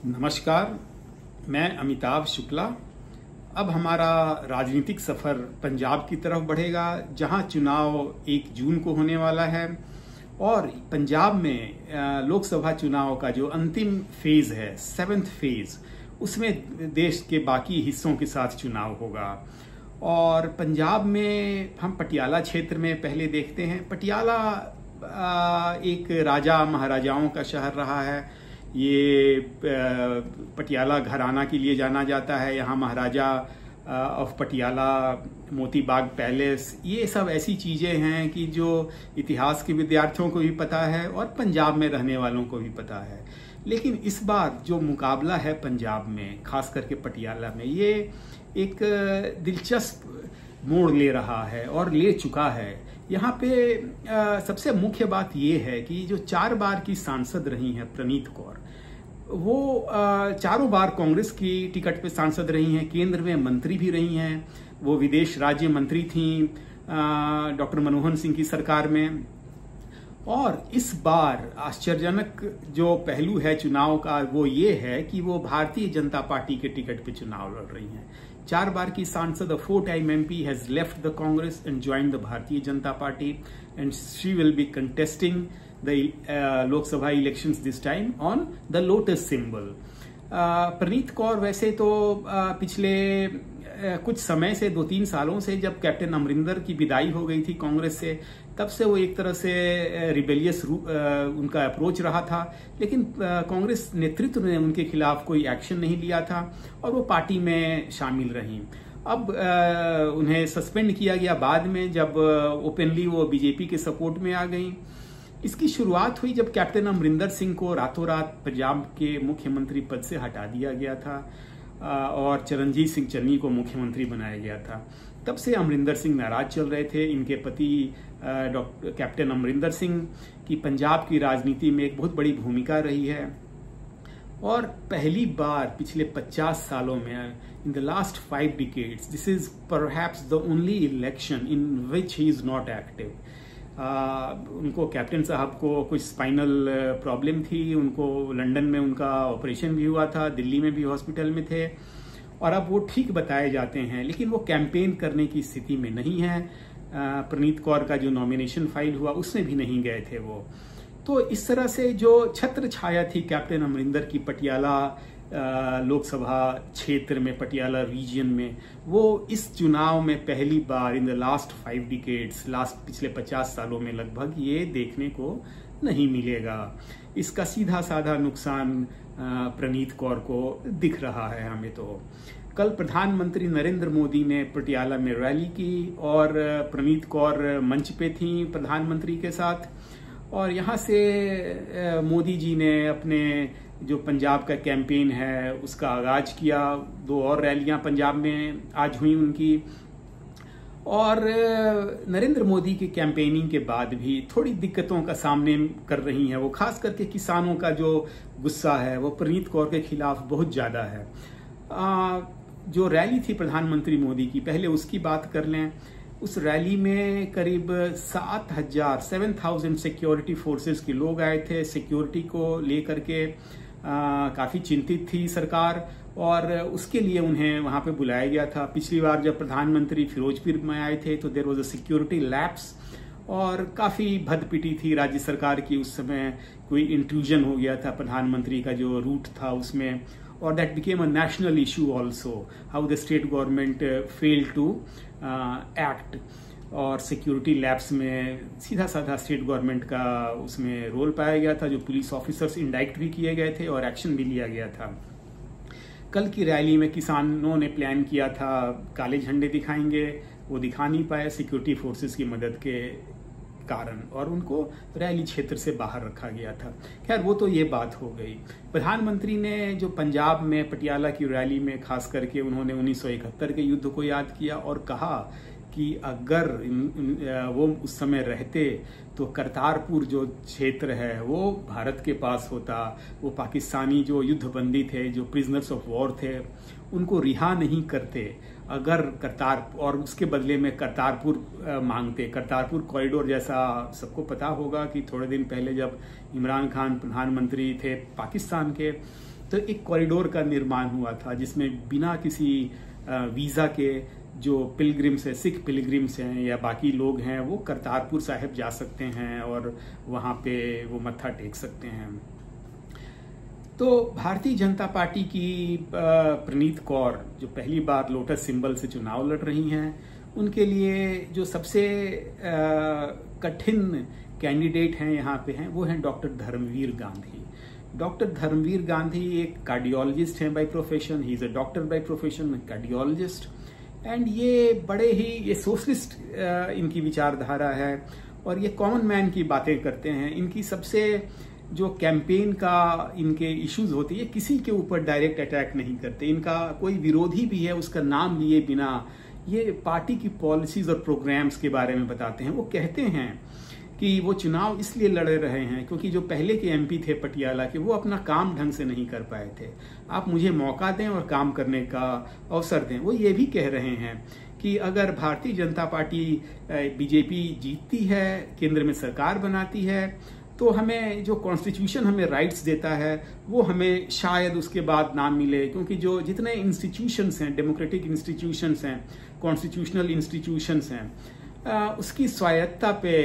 नमस्कार, मैं अमिताभ शुक्ला। अब हमारा राजनीतिक सफर पंजाब की तरफ बढ़ेगा, जहां चुनाव 1 जून को होने वाला है और पंजाब में लोकसभा चुनाव का जो अंतिम फेज है, 7th फेज, उसमें देश के बाकी हिस्सों के साथ चुनाव होगा। और पंजाब में हम पटियाला क्षेत्र में पहले देखते हैं। पटियाला एक राजा महाराजाओं का शहर रहा है। ये पटियाला घराना के लिए जाना जाता है। यहाँ महाराजा ऑफ पटियाला, मोती बाग पैलेस, ये सब ऐसी चीजें हैं कि जो इतिहास के विद्यार्थियों को भी पता है और पंजाब में रहने वालों को भी पता है। लेकिन इस बार जो मुकाबला है पंजाब में, खास करके पटियाला में, ये एक दिलचस्प मोड़ ले रहा है और ले चुका है। यहाँ पे सबसे मुख्य बात ये है कि जो 4 बार की सांसद रही हैं प्रणीत कौर, वो चारों बार कांग्रेस की टिकट पे सांसद रही हैं, केंद्र में मंत्री भी रही हैं। वो विदेश राज्य मंत्री थी डॉक्टर मनमोहन सिंह की सरकार में। और इस बार आश्चर्यजनक जो पहलू है चुनाव का वो ये है कि वो भारतीय जनता पार्टी के टिकट पे चुनाव लड़ रही हैं। 4 बार की सांसद, a 4-time MP has left the Congress and joined the Bharatiya Janata Party, and she will be contesting the Lok Sabha elections this time on the lotus symbol. प्रणीत कौर वैसे तो पिछले कुछ समय से, 2-3 सालों से, जब कैप्टन अमरिंदर की विदाई हो गई थी कांग्रेस से, तब से वो एक तरह से रिबेलियस उनका अप्रोच रहा था। लेकिन कांग्रेस नेतृत्व ने उनके खिलाफ कोई एक्शन नहीं लिया था और वो पार्टी में शामिल रहीं। अब उन्हें सस्पेंड किया गया बाद में, जब ओपनली वो बीजेपी के सपोर्ट में आ गई। इसकी शुरुआत हुई जब कैप्टन अमरिंदर सिंह को रातों रात पंजाब के मुख्यमंत्री पद से हटा दिया गया था और चरणजीत सिंह चन्नी को मुख्यमंत्री बनाया गया था। तब से अमरिंदर सिंह नाराज चल रहे थे। इनके पति डॉक्टर कैप्टन अमरिंदर सिंह की पंजाब की राजनीति में एक बहुत बड़ी भूमिका रही है और पहली बार पिछले 50 सालों में, in the last 5 decades, this is perhaps the only election in which he is not active. उनको, कैप्टन साहब को कुछ स्पाइनल प्रॉब्लम थी, उनको लंदन में उनका ऑपरेशन भी हुआ था, दिल्ली में भी हॉस्पिटल में थे और अब वो ठीक बताए जाते हैं, लेकिन वो कैंपेन करने की स्थिति में नहीं है। प्रणीत कौर का जो नॉमिनेशन फाइल हुआ उसमें भी नहीं गए थे वो। तो इस तरह से जो छत्र छाया थी कैप्टन अमरिंदर की पटियाला लोकसभा क्षेत्र में, पटियाला रीजन में, वो इस चुनाव में पहली बार इन द लास्ट 5 decades, पिछले 50 सालों में लगभग, ये देखने को नहीं मिलेगा। इसका सीधा साधा नुकसान प्रणीत कौर को दिख रहा है हमें। तो कल प्रधानमंत्री नरेंद्र मोदी ने पटियाला में रैली की और प्रणीत कौर मंच पे थी प्रधानमंत्री के साथ। और यहाँ से मोदी जी ने अपने जो पंजाब का कैंपेन है उसका आगाज किया। 2 और रैलियां पंजाब में आज हुई उनकी। और नरेंद्र मोदी की कैंपेनिंग के बाद भी थोड़ी दिक्कतों का सामने कर रही हैं वो, खास करके किसानों का जो गुस्सा है वो प्रणीत कौर के खिलाफ बहुत ज्यादा है। जो रैली थी प्रधानमंत्री मोदी की, पहले उसकी बात कर लें। उस रैली में करीब 7,000 सिक्योरिटी फोर्सेस के लोग आए थे। सिक्योरिटी को लेकर के काफी चिंतित थी सरकार और उसके लिए उन्हें वहां पे बुलाया गया था। पिछली बार जब प्रधानमंत्री फिरोजपुर में आए थे तो there was a security lapse और काफी भदपिटी थी राज्य सरकार की। उस समय कोई इंट्रूजन हो गया था प्रधानमंत्री का जो रूट था उसमें, और that became a national issue also, how the state government fail to act. और सिक्योरिटी लैब्स में सीधा साधा स्टेट गवर्नमेंट का उसमें रोल पाया गया था। जो पुलिस ऑफिसर्स इंडाइक्ट भी किए गए थे और एक्शन भी लिया गया था। कल की रैली में किसानों ने प्लान किया था काले झंडे दिखाएंगे, वो दिखा नहीं पाए सिक्योरिटी फोर्सेस की मदद के कारण, और उनको रैली क्षेत्र से बाहर रखा गया था। खैर, वो तो ये बात हो गई। प्रधानमंत्री ने जो पंजाब में पटियाला की रैली में खास करके उन्होंने 1971 के युद्ध को याद किया और कहा कि अगर वो उस समय रहते तो करतारपुर जो क्षेत्र है वो भारत के पास होता। वो पाकिस्तानी जो युद्धबंदी थे, जो प्रिजनर्स ऑफ वॉर थे, उनको रिहा नहीं करते अगर और उसके बदले में करतारपुर मांगते। करतारपुर कॉरिडोर जैसा सबको पता होगा कि थोड़े दिन पहले जब इमरान खान प्रधानमंत्री थे पाकिस्तान के, तो एक कॉरिडोर का निर्माण हुआ था जिसमें बिना किसी वीज़ा के जो पिलग्रिम्स है, सिख पिलग्रिम्स हैं या बाकी लोग हैं, वो करतारपुर साहिब जा सकते हैं और वहाँ पे वो मत्था टेक सकते हैं। तो भारतीय जनता पार्टी की प्रणीत कौर जो पहली बार लोटस सिंबल से चुनाव लड़ रही हैं, उनके लिए जो सबसे कठिन कैंडिडेट हैं यहाँ पे हैं वो हैं डॉक्टर धर्मवीर गांधी। डॉक्टर धर्मवीर गांधी एक कार्डियोलॉजिस्ट हैं by profession, he is a doctor by profession, cardiologist, and ये बड़े ही ये सोशलिस्ट इनकी विचारधारा है और ये कॉमन मैन की बातें करते हैं। इनकी सबसे जो कैंपेन का इनके इश्यूज होती है, किसी के ऊपर डायरेक्ट अटैक नहीं करते, इनका कोई विरोधी भी है उसका नाम लिए बिना ये पार्टी की पॉलिसीज और प्रोग्राम्स के बारे में बताते हैं। वो कहते हैं कि वो चुनाव इसलिए लड़ रहे हैं क्योंकि जो पहले के एमपी थे पटियाला के, वो अपना काम ढंग से नहीं कर पाए थे, आप मुझे मौका दें और काम करने का अवसर दें। वो ये भी कह रहे हैं कि अगर भारतीय जनता पार्टी बीजेपी जीतती है, केंद्र में सरकार बनाती है, तो हमें जो कॉन्स्टिट्यूशन हमें राइट्स देता है वो हमें शायद उसके बाद ना मिले, क्योंकि जो जितने इंस्टीट्यूशंस हैं, डेमोक्रेटिक इंस्टीट्यूशंस हैं, कॉन्स्टिट्यूशनल इंस्टीट्यूशंस हैं, उसकी स्वायत्ता पे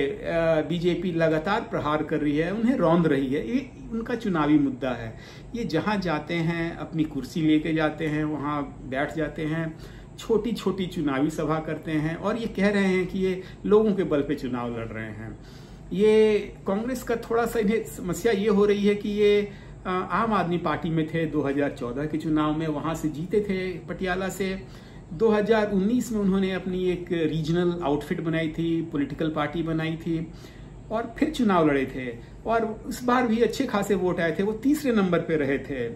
बीजेपी लगातार प्रहार कर रही है, उन्हें रौंद रही है। ये उनका चुनावी मुद्दा है। ये जहां जाते हैं अपनी कुर्सी लेके जाते हैं, वहां बैठ जाते हैं, छोटी छोटी चुनावी सभा करते हैं और ये कह रहे हैं कि ये लोगों के बल पे चुनाव लड़ रहे हैं। ये कांग्रेस का थोड़ा सा इन्हें समस्या ये हो रही है कि ये आम आदमी पार्टी में थे 2014 के चुनाव में, वहां से जीते थे पटियाला से। 2019 में उन्होंने अपनी एक रीजनल आउटफिट बनाई थी, पॉलिटिकल पार्टी बनाई थी और फिर चुनाव लड़े थे और उस बार भी अच्छे खासे वोट आए थे। वो तीसरे नंबर पे रहे थे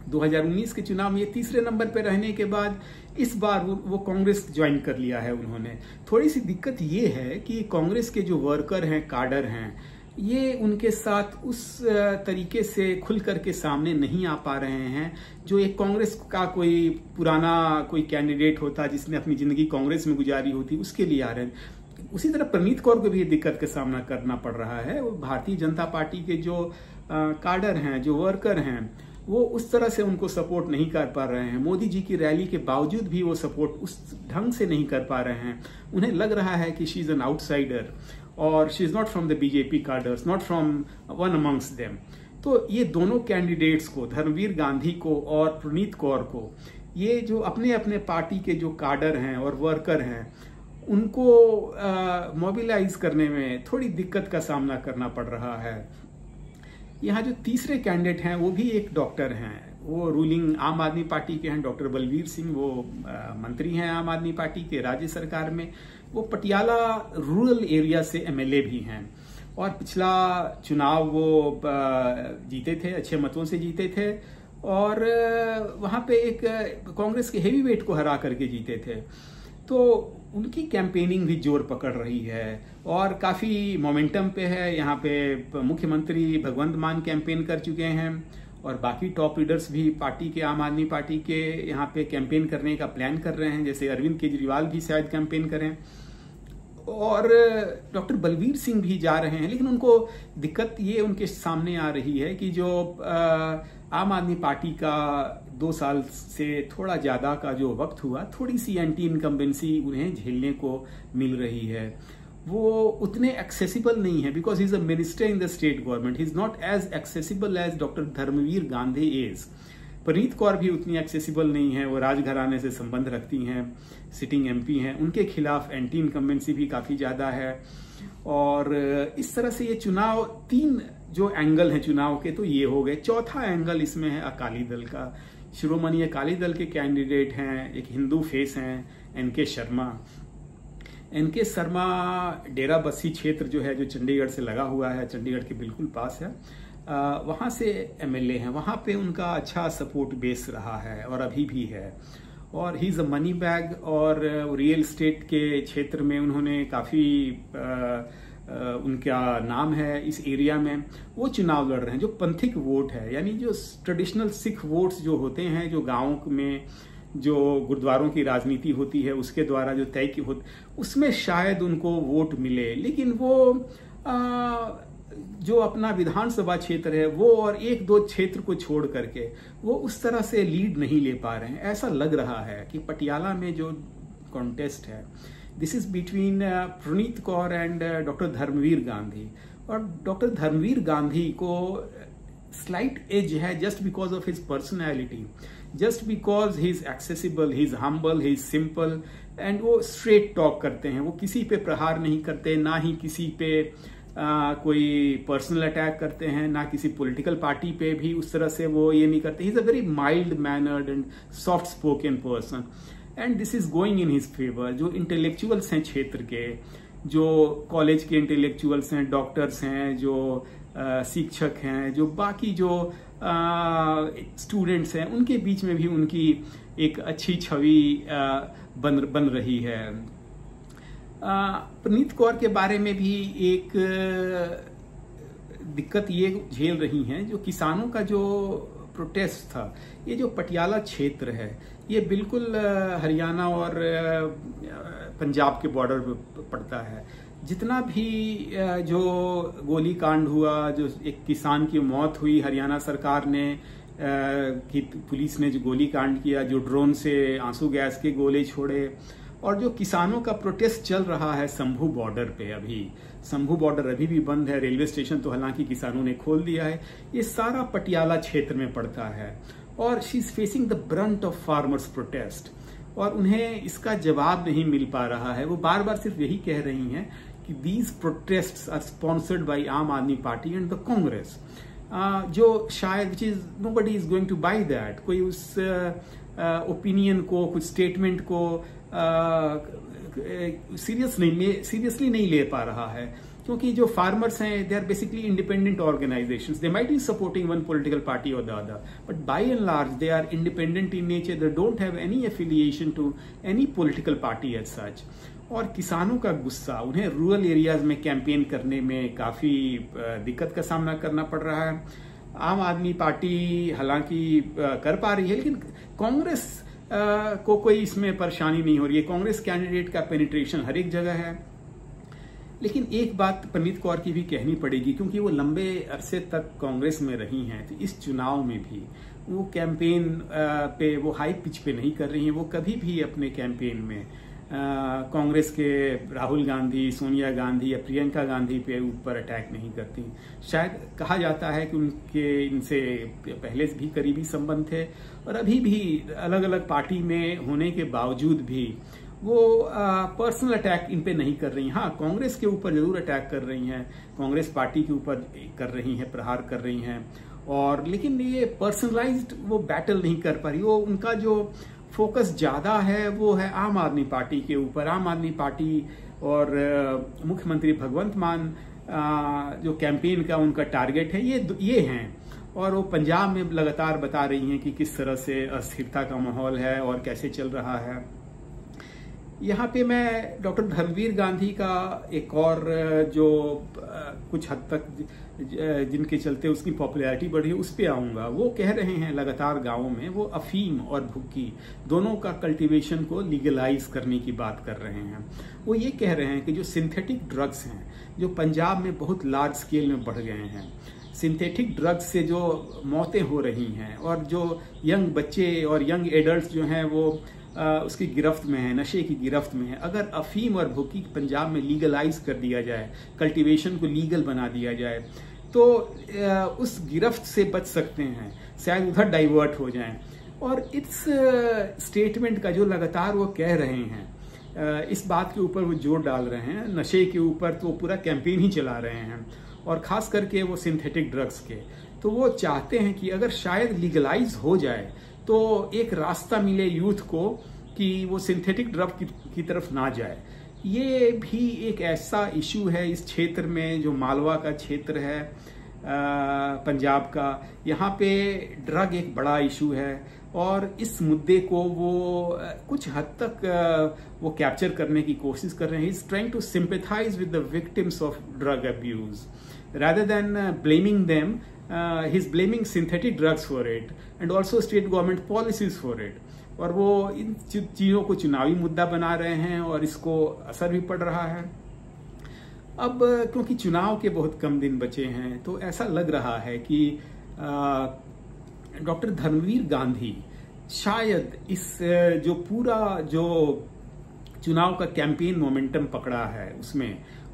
2019 के चुनाव में। ये तीसरे नंबर पे रहने के बाद इस बार वो कांग्रेस ज्वाइन कर लिया है उन्होंने। थोड़ी सी दिक्कत ये है कि कांग्रेस के जो वर्कर हैं, काडर हैं, ये उनके साथ उस तरीके से खुल करके सामने नहीं आ पा रहे हैं जो एक कांग्रेस का कोई पुराना कोई कैंडिडेट होता जिसने अपनी जिंदगी कांग्रेस में गुजारी होती, उसके लिए आ रहे हैं। उसी तरह प्रणीत कौर को भी ये दिक्कत का सामना करना पड़ रहा है। भारतीय जनता पार्टी के जो काडर हैं, जो वर्कर हैं, वो उस तरह से उनको सपोर्ट नहीं कर पा रहे हैं। मोदी जी की रैली के बावजूद भी वो सपोर्ट उस ढंग से नहीं कर पा रहे हैं। उन्हें लग रहा है कि शी इज एन आउटसाइडर और she is not from the BJP cadres, not from one amongst them. तो ये दोनों कैंडिडेट्स को, धर्मवीर गांधी को और प्रणीत कौर को, ये जो अपने अपने पार्टी के जो काडर हैं और वर्कर हैं, उनको मोबिलाइज करने में थोड़ी दिक्कत का सामना करना पड़ रहा है। यहाँ जो तीसरे कैंडिडेट हैं वो भी एक डॉक्टर हैं, वो रूलिंग आम आदमी पार्टी के हैं, डॉक्टर बलवीर सिंह। वो मंत्री हैं आम आदमी पार्टी के राज्य सरकार में। वो पटियाला रूरल एरिया से एमएलए भी हैं और पिछला चुनाव वो जीते थे, अच्छे मतों से जीते थे और वहां पे एक कांग्रेस के हेवीवेट को हरा करके जीते थे। तो उनकी कैंपेनिंग भी जोर पकड़ रही है और काफी मोमेंटम पे है। यहाँ पे मुख्यमंत्री भगवंत मान कैंपेन कर चुके हैं और बाकी टॉप लीडर्स भी पार्टी के, आम आदमी पार्टी के, यहाँ पे कैंपेन करने का प्लान कर रहे हैं। जैसे अरविंद केजरीवाल भी शायद कैंपेन करें और डॉक्टर बलवीर सिंह भी जा रहे हैं। लेकिन उनको दिक्कत ये उनके सामने आ रही है कि जो आम आदमी पार्टी का 2 साल से थोड़ा ज्यादा का जो वक्त हुआ, थोड़ी सी एंटी इनकम्बेंसी उन्हें झेलने को मिल रही है। वो उतने एक्सेसिबल नहीं है because he is a minister in the state government. He is not as accessible as doctor Dharamvir Gandhi is. Praneet Kaur भी उतनी एक्सेसिबल नहीं है, वो राजघराने से संबंध रखती हैं, सिटिंग एमपी हैं, उनके खिलाफ एंटी इनकम्बेंसी भी काफी ज्यादा है। और इस तरह से ये चुनाव, 3 जो एंगल है चुनाव के तो ये हो गए। चौथा एंगल इसमें है अकाली दल का। शिरोमणि अकाली दल के कैंडिडेट हैं, एक हिंदू फेस हैं, एनके शर्मा। एनके शर्मा डेरा बस्सी क्षेत्र जो है, जो चंडीगढ़ से लगा हुआ है, चंडीगढ़ के बिल्कुल पास है, वहां से एमएलए हैं। वहां पे उनका अच्छा सपोर्ट बेस रहा है और अभी भी है। और ही इज अ मनी बैग और रियल एस्टेट के क्षेत्र में उन्होंने काफी उनका नाम है इस एरिया में। वो चुनाव लड़ रहे हैं। जो पंथिक वोट है, यानी जो ट्रेडिशनल सिख वोट्स जो होते हैं, जो गांवों में जो गुरुद्वारों की राजनीति होती है उसके द्वारा जो तय की होती, उसमें शायद उनको वोट मिले। लेकिन वो जो अपना विधानसभा क्षेत्र है वो और एक दो क्षेत्र को छोड़ करके वो उस तरह से लीड नहीं ले पा रहे हैं। ऐसा लग रहा है कि पटियाला में जो कॉन्टेस्ट है, this is between Preneet Kaur and doctor Dharamvir Gandhi, और डॉक्टर धर्मवीर गांधी को स्लाइट एज है just because of his personality, just because he is accessible, he is humble, he is simple, and वो स्ट्रेट टॉक करते हैं। वो किसी पे प्रहार नहीं करते, ना ही किसी पे कोई पर्सनल अटैक करते हैं, ना किसी पॉलिटिकल पार्टी पे भी उस तरह से वो ये नहीं करते। ही is a very mild mannered and soft spoken person, and this is going in his favour. जो इंटेलेक्चुअल्स हैं क्षेत्र के, जो कॉलेज के इंटेलेक्चुअल्स हैं, डॉक्टर्स हैं, जो शिक्षक हैं, जो बाकी जो स्टूडेंट्स हैं, उनके बीच में भी उनकी एक अच्छी छवि बन रही है। प्रणीत कौर के बारे में भी एक दिक्कत ये झेल रही हैं, जो किसानों का जो प्रोटेस्ट था, ये जो पटियाला क्षेत्र है ये बिल्कुल हरियाणा और पंजाब के बॉर्डर पर पड़ता है। जितना भी जो गोली कांड हुआ, जो एक किसान की मौत हुई, हरियाणा सरकार ने कि पुलिस ने जो गोली कांड किया, जो ड्रोन से आंसू गैस के गोले छोड़े, और जो किसानों का प्रोटेस्ट चल रहा है शंभू बॉर्डर पे, अभी शंभू बॉर्डर अभी भी बंद है, रेलवे स्टेशन तो हालांकि किसानों ने खोल दिया है, ये सारा पटियाला क्षेत्र में पड़ता है। और she is facing the Brunt of farmers protest, और उन्हें इसका जवाब नहीं मिल पा रहा है। वो बार बार सिर्फ यही कह रही हैं कि these protests are sponsored by Aam Aadmi Party and the Congress, जो शायद which is nobody is going to buy that. कोई उस ओपिनियन को, कुछ स्टेटमेंट को सीरियसली नहीं ले पा रहा है, क्योंकि जो फार्मर्स हैं they are basically independent organisations. They might be supporting one political party और the other, but by and large they are independent in nature, they don't have any affiliation to any political party as such. और किसानों का गुस्सा, उन्हें rural areas में campaign करने में काफी दिक्कत का सामना करना पड़ रहा है। आम आदमी पार्टी हालांकि कर पा रही है, लेकिन कांग्रेस को कोई इसमें परेशानी नहीं हो रही है। कांग्रेस कैंडिडेट का पेनिट्रेशन हर एक जगह है। लेकिन एक बात प्रणीत कौर की भी कहनी पड़ेगी, क्योंकि वो लंबे अरसे तक कांग्रेस में रही हैं, तो इस चुनाव में भी वो कैंपेन पे वो हाई पिच पे नहीं कर रही हैं। वो कभी भी अपने कैंपेन में कांग्रेस के राहुल गांधी, सोनिया गांधी या प्रियंका गांधी पे ऊपर अटैक नहीं करती। शायद कहा जाता है कि उनके इनसे पहले भी करीबी संबंध थे, और अभी भी अलग अलग पार्टी में होने के बावजूद भी वो पर्सनल अटैक इन पे नहीं कर रही। हाँ, कांग्रेस के ऊपर जरूर अटैक कर रही हैं, कांग्रेस पार्टी के ऊपर कर रही हैं, प्रहार कर रही हैं, और लेकिन ये पर्सनलाइज्ड वो बैटल नहीं कर पा रही। वो उनका जो फोकस ज्यादा है वो है आम आदमी पार्टी के ऊपर। आम आदमी पार्टी और मुख्यमंत्री भगवंत मान जो कैंपेन का उनका टारगेट है ये हैं, और वो पंजाब में लगातार बता रही हैं कि किस तरह से अस्थिरता का माहौल है और कैसे चल रहा है। यहाँ पे मैं डॉक्टर धर्मवीर गांधी का एक और जो कुछ हद तक जिनके चलते उसकी पॉपुलैरिटी बढ़ी उस पे आऊंगा। वो कह रहे हैं लगातार गांवों में वो अफीम और भुक्की दोनों का कल्टीवेशन को लीगलाइज करने की बात कर रहे हैं। वो ये कह रहे हैं कि जो सिंथेटिक ड्रग्स हैं जो पंजाब में बहुत लार्ज स्केल में बढ़ गए हैं, सिंथेटिक ड्रग्स से जो मौतें हो रही हैं और जो यंग बच्चे और यंग एडल्ट जो हैं वो उसकी गिरफ्त में है, नशे की गिरफ्त में है। अगर अफीम और भुक्की पंजाब में लीगलाइज कर दिया जाए, कल्टीवेशन को लीगल बना दिया जाए, तो उस गिरफ्त से बच सकते हैं, शायद उधर डाइवर्ट हो जाएं। और इस स्टेटमेंट का जो लगातार वो कह रहे हैं, इस बात के ऊपर वो जोर डाल रहे हैं, नशे के ऊपर तो पूरा कैंपेन ही चला रहे हैं, और खास करके वो सिंथेटिक ड्रग्स के। तो वो चाहते हैं कि अगर शायद लीगलाइज हो जाए तो एक रास्ता मिले यूथ को कि वो सिंथेटिक ड्रग की तरफ ना जाए। ये भी एक ऐसा इशू है इस क्षेत्र में, जो मालवा का क्षेत्र है पंजाब का। यहाँ पे ड्रग एक बड़ा इशू है, और इस मुद्दे को वो कुछ हद तक वो कैप्चर करने की कोशिश कर रहे हैं। Is trying to sympathise with the victims of drug abuse rather than blaming them. He's blaming synthetic drugs for it and also state government policies for it. और वो इन चीजों को चुनावी मुद्दा बना रहे हैं और इसको असर भी पड़ रहा है। अब क्योंकि चुनाव के बहुत कम दिन बचे हैं तो ऐसा लग रहा है कि डॉक्टर धर्मवीर गांधी शायद इस जो पूरा जो चुनाव का कैंपेन मोमेंटम पकड़ा है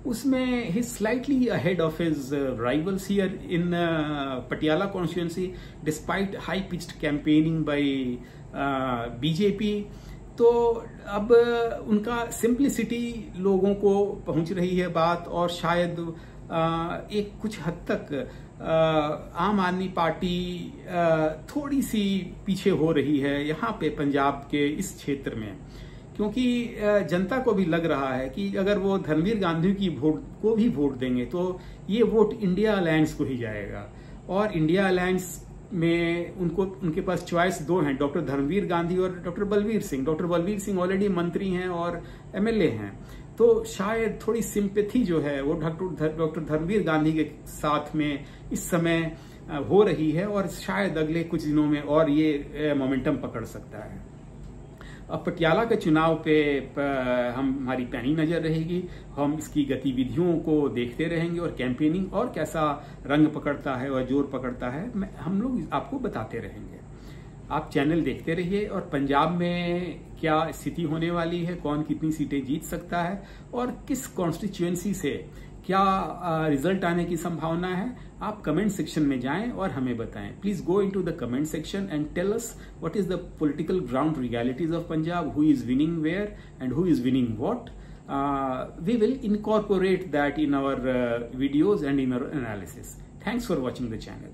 उसमें he slightly ahead of his rivals here in Patiala constituency despite high pitched campaigning by BJP. तो अब उनका सिंप्लिसिटी लोगों को पहुंच रही है बात, और शायद एक कुछ हद तक आम आदमी पार्टी थोड़ी सी पीछे हो रही है यहाँ पे पंजाब के इस क्षेत्र में, क्योंकि जनता को भी लग रहा है कि अगर वो धर्मवीर गांधी की वोट को भी वोट देंगे तो ये वोट इंडिया अलायंस को ही जाएगा, और इंडिया अलायंस में उनके पास चॉइस दो हैं, डॉक्टर धर्मवीर गांधी और doctor Balbir Singh. Doctor Balbir Singh already मंत्री हैं और एमएलए हैं, तो शायद थोड़ी सिंपैथी जो है वो डॉक्टर धर्मवीर गांधी के साथ में इस समय हो रही है, और शायद अगले कुछ दिनों में और ये मोमेंटम पकड़ सकता है। अब पटियाला के चुनाव पे हमारी पैनी नजर रहेगी, हम इसकी गतिविधियों को देखते रहेंगे और कैंपेनिंग और कैसा रंग पकड़ता है और जोर पकड़ता है हम लोग आपको बताते रहेंगे। आप चैनल देखते रहिए, और पंजाब में क्या स्थिति होने वाली है, कौन कितनी सीटें जीत सकता है और किस कॉन्स्टिट्यूएंसी से क्या रिजल्ट आने की संभावना है, आप कमेंट सेक्शन में जाएं और हमें बताएं। Please go into the comment section and tell us what is the political ground realities of Punjab, who is winning where and who is winning what. We will incorporate that in our videos and in our analysis. Thanks for watching the channel.